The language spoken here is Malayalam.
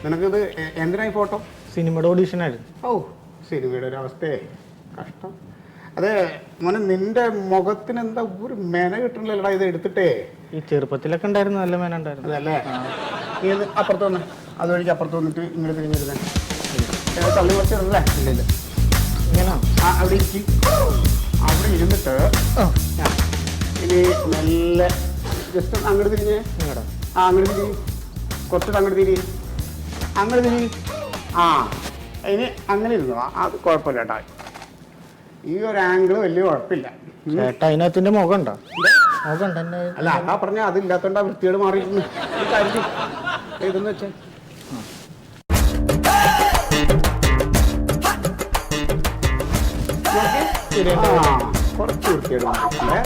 നിനക്കിത് എന്തിനായി ഫോട്ടോ? സിനിമയുടെ ഓഡീഷനായിരുന്നു. ഓ, സിനിമയുടെ ഒരു അവസ്ഥയെ കഷ്ടം. അതെ മോനെ, നിന്റെ മുഖത്തിന് എന്താ ഒരു മെന കിട്ടണില്ലടാ ഇത് എടുത്തിട്ടേ. ഈ ചെറുപ്പത്തിലൊക്കെ ഉണ്ടായിരുന്നു, നല്ല മേന ഉണ്ടായിരുന്നു. അതല്ലേ, നീ അപ്പുറത്ത് വന്ന് അതുവഴിക്ക് അപ്പുറത്ത് വന്നിട്ട് ഇങ്ങോട്ട് തിരിഞ്ഞിരുന്നേ. തള്ളി കുറച്ചിടല്ലേ? ഇല്ല ഇങ്ങനെ അവിടെ അവിടെ ഇരുന്നിട്ട് ഇനി മെല്ലെ ജസ്റ്റ് അങ്ങോട്ട് തിരിഞ്ഞേ. അങ്ങോട്ട് തിരി, കുറച്ചിട്ട് അങ്ങോട്ട് തിരി, അങ്ങോട്ട് തിരി. ഇനി അങ്ങനെ ഇരുന്നു. അത് കുഴപ്പമില്ല കേട്ടോ, ഈ ഒരു ആംഗിള് വലിയ കുഴപ്പമില്ല. ചേട്ടാ അതിനകത്തിന്റെ മുഖം ഉണ്ടോ? മുഖം ഉണ്ട്. അല്ല, അതാ പറഞ്ഞ അതില്ലാത്തോണ്ടാ വൃത്തിയോട് മാറിയിരുന്നു. ഇതെന്ന് വെച്ചാൽ കുറച്ച് വൃത്തിയോട് മാറിയിട്ടുണ്ട്.